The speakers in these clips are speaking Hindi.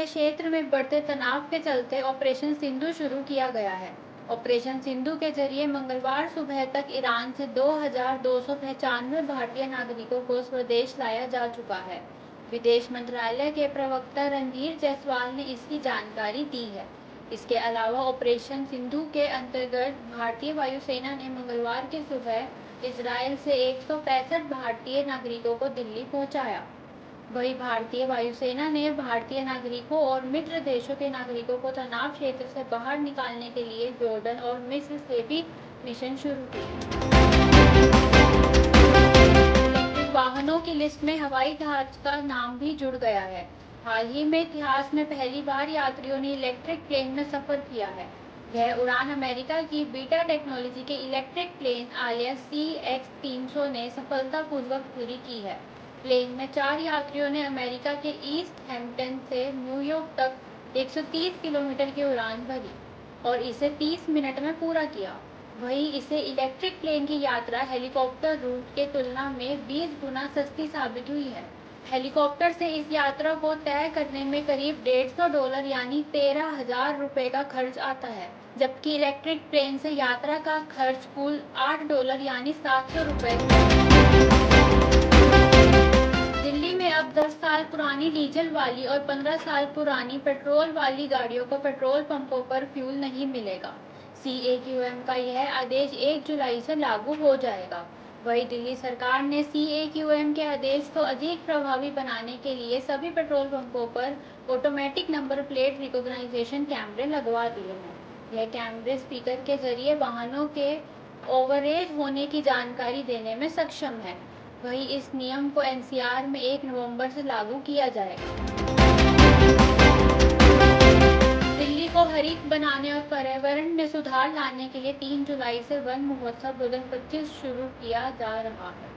के क्षेत्र में बढ़ते तनाव के चलते ऑपरेशन सिंधु शुरू किया गया है। ऑपरेशन सिंधु के जरिए मंगलवार सुबह तक ईरान से 2,295 भारतीय नागरिकों को स्वदेश लाया जा चुका है। विदेश मंत्रालय के प्रवक्ता रणधीर जायसवाल ने इसकी जानकारी दी है। इसके अलावा ऑपरेशन सिंधु के अंतर्गत भारतीय वायुसेना ने मंगलवार की सुबह इजरायल से 165 भारतीय नागरिकों को दिल्ली पहुंचाया। वहीं भारतीय वायुसेना ने भारतीय नागरिकों और मित्र देशों के नागरिकों को तनाव क्षेत्र से बाहर निकालने के लिए जॉर्डन और मिस्र से भी मिशन शुरू किए। इलेक्ट्रिक वाहनों की लिस्ट में हवाई जहाज का नाम भी जुड़ गया है। हाल ही में इतिहास में पहली बार यात्रियों ने इलेक्ट्रिक प्लेन में सफर किया है। यह उड़ान अमेरिका की बीटा टेक्नोलॉजी के इलेक्ट्रिक प्लेन alias CX-300 ने सफलतापूर्वक पूरी की है। प्लेन में 4 यात्रियों ने अमेरिका के ईस्ट हैम्पटन से न्यूयॉर्क तक 130 किलोमीटर की उड़ान भरी और इसे 30 मिनट में पूरा किया। वहीं इसे इलेक्ट्रिक प्लेन की यात्रा हेलीकॉप्टर रूट के तुलना में 20 गुना सस्ती साबित हुई है। हेलीकॉप्टर से इस यात्रा को तय करने में करीब $150 यानी 13,000 रुपये का खर्च आता है, जबकि इलेक्ट्रिक प्लेन से यात्रा का खर्च कुल $8 यानी 700 रुपये। दिल्ली में अब 10 साल पुरानी डीजल वाली और 15 साल पुरानी पेट्रोल वाली गाड़ियों को पेट्रोल पंपों पर फ्यूल नहीं मिलेगा। CAQM का यह आदेश 1 जुलाई से लागू हो जाएगा। वहीं दिल्ली सरकार ने CAQM के आदेश को अधिक प्रभावी बनाने के लिए सभी पेट्रोल पंपों पर ऑटोमेटिक नंबर प्लेट रिकॉग्नाइजेशन कैमरे लगवा दिए हैं। यह कैमरे स्पीकर के जरिए वाहनों के ओवरएज होने की जानकारी देने में सक्षम है। वहीं इस नियम को NCR में 1 नवंबर से लागू किया जाएगा। दिल्ली को हरित बनाने और पर्यावरण में सुधार लाने के लिए 3 जुलाई से वन महोत्सव 2025 शुरू किया जा रहा है।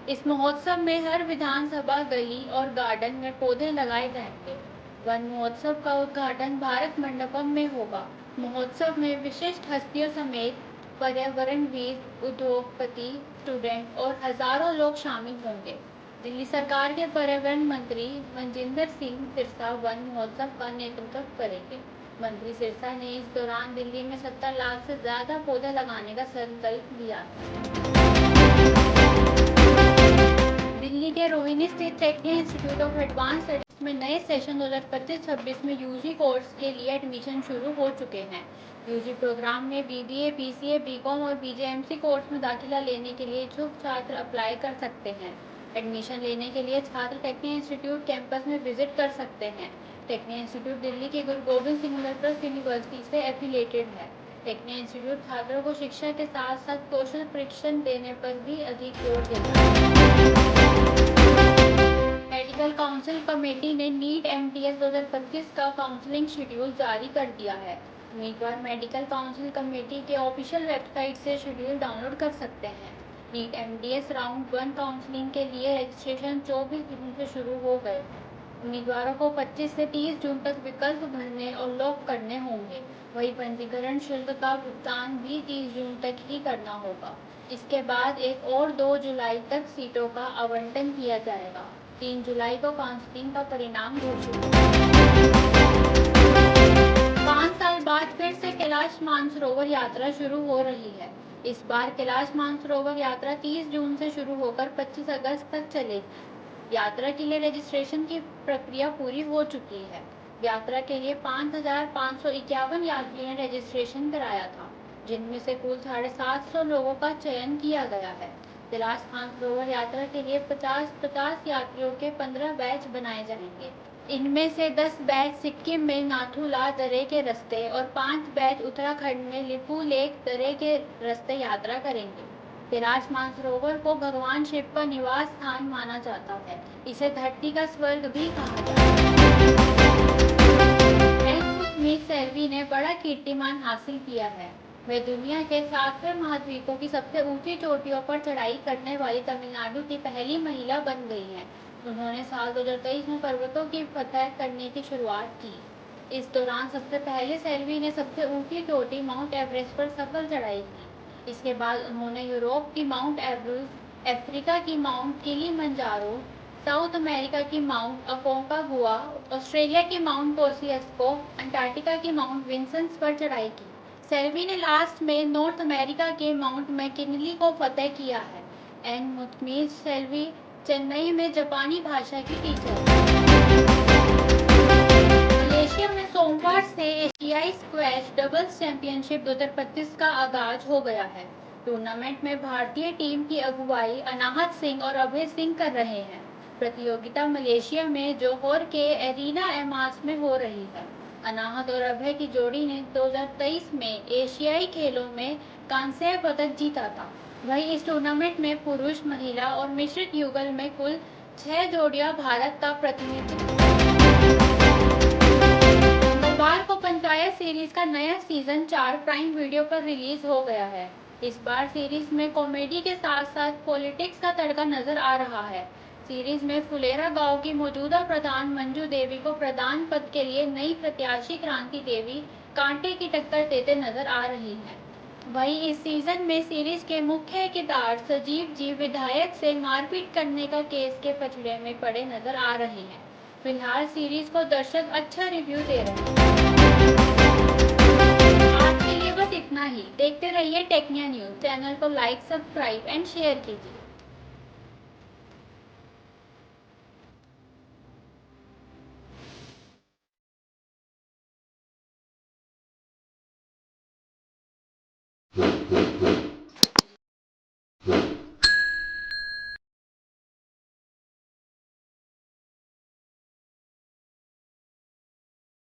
इस महोत्सव में हर विधानसभा गली और गार्डन में पौधे लगाए जाएंगे। वन महोत्सव का उद्घाटन भारत मंडपम में होगा। महोत्सव में विशिष्ट हस्तियों समेत पर्यावरणविद, उद्योगपति, स्टूडेंट और हजारों लोग शामिल होंगे। दिल्ली सरकार के पर्यावरण मंत्री मनजिंदर सिंह सिरसा वन महोत्सव का नेतृत्व करेंगे। मंत्री सिरसा ने इस दौरान दिल्ली में 70 लाख से ज्यादा पौधे लगाने का संकल्प लिया। दिल्ली के रोहिणी स्थित technical institute of advance studies में नए सेशन 2025-26 में UG कोर्स के लिए एडमिशन शुरू हो चुके हैं। UG प्रोग्राम में BBA, BCA, BCom और BJMC कोर्स में दाखिला लेने के लिए इच्छुक छात्र अप्लाई कर सकते हैं। एडमिशन लेने के लिए छात्र टेक्निकल इंस्टीट्यूट कैंपस में विजिट कर सकते हैं। टेक्निकल इंस्टीट्यूट दिल्ली की गुरु गोविंद सिंह ट्रस्ट यूनिवर्सिटी से एफिलिएटेड है। टेक्निकल इंस्टीट्यूट छात्रों को शिक्षा के साथ साथ कौशल प्रशिक्षण देने पर भी अधिक जोर देता है। मेडिकल काउंसिल कमेटी ने नीट MTS 2025 का काउंसलिंग शेड्यूल जारी कर दिया है। उम्मीदवार मेडिकल काउंसिल कमेटी के ऑफिशियल वेबसाइट से शेड्यूल डाउनलोड कर सकते हैं। नीट MTS राउंड 1 काउंसलिंग के लिए रजिस्ट्रेशन 24 जून से शुरू हो गए। उम्मीदवारों को 25 से 30 जून तक विकल्प भरने और लॉक करने होंगे। वहीं पंजीकरण शुल्क का भुगतान भी 30 जून तक ही करना होगा। इसके बाद 1 और 2 जुलाई तक सीटों का आवंटन किया जाएगा। 3 जुलाई को काउंसलिंग का परिणाम घोषित होगा। 5 साल बाद फिर से कैलाश मानसरोवर यात्रा शुरू हो रही है। इस बार कैलाश मानसरोवर यात्रा 30 जून से शुरू होकर 25 अगस्त तक चलेगी। यात्रा के लिए रजिस्ट्रेशन की प्रक्रिया पूरी हो चुकी है। यात्रा के लिए 5,551 यात्रियों ने रजिस्ट्रेशन कराया था, जिनमें से कुल 750 लोगों का चयन किया गया है। कैलाश मानसरोवर यात्रा के लिए 50-50 यात्रियों के 15 बैच बनाए जाएंगे। इनमें से 10 बैच सिक्किम में नाथुला दर्रे के रास्ते और 5 बैच उत्तराखंड में लिपू लेक दर्रे के रास्ते यात्रा करेंगे। कैलाश मानसरोवर को भगवान शिव का निवास स्थान माना जाता है। इसे धरती का स्वर्ग भी कहा जाता है। स्मिथ सेल्वी ने बड़ा कीर्तिमान हासिल किया है। वे दुनिया के 7वें महाद्वीपों की सबसे ऊंची चोटियों पर चढ़ाई करने वाली तमिलनाडु की पहली महिला बन गई हैं। उन्होंने साल 2023 में पर्वतों की फतह करने की शुरुआत की। इस दौरान सबसे पहले सेल्वी ने सबसे ऊंची चोटी माउंट एवरेस्ट पर सफल चढ़ाई की। इसके बाद उन्होंने यूरोप की माउंट एवरेस्ट, अफ्रीका की माउंट किलिमंजारो, साउथ अमेरिका की माउंट अकोंकागुआ, ऑस्ट्रेलिया की माउंट कोसियस्को, अंटार्कटिका की माउंट विंसेंस पर चढ़ाई की। सेल्वी ने लास्ट में नॉर्थ अमेरिका के माउंट मैकिनली को फतेह किया है। एंड मुथमीज सेल्वी चेन्नई में जापानी भाषा की टीचर। मलेशिया में सोमवार से एशियाई स्क्वैश डबल्स चैंपियनशिप 2025 का आगाज हो गया है। टूर्नामेंट में भारतीय टीम की अगुवाई अनाहत सिंह और अभय सिंह कर रहे हैं। प्रतियोगिता मलेशिया में जोहोर के एरिना एमास में हो रही है। अनाहत और अभय की जोड़ी ने 2023 में एशियाई खेलों में कांस्य पदक जीता था। वहीं इस टूर्नामेंट में पुरुष, महिला और मिश्रित युगल में कुल 6 जोड़ियां भारत का प्रतिनिधित्व। सोमवार को पंचायत सीरीज का नया सीजन 4 प्राइम वीडियो पर रिलीज हो गया है। इस बार सीरीज में कॉमेडी के साथ साथ पॉलिटिक्स का तड़का नजर आ रहा है। सीरीज में फुलेरा गांव की मौजूदा प्रधान मंजू देवी को प्रधान पद के लिए नई प्रत्याशी क्रांति देवी कांटे की टक्कर देते नजर आ रही है। वहीं इस सीजन में सीरीज के मुख्य किरदार सजीव जी विधायक से मारपीट करने का केस के पछड़े में पड़े नजर आ रहे हैं। फिलहाल सीरीज को दर्शक अच्छा रिव्यू दे रहे हैं। आज के लिए बस इतना ही। देखते रहिए टेक्निया न्यूज। चैनल को लाइक, सब्सक्राइब एंड शेयर कीजिए।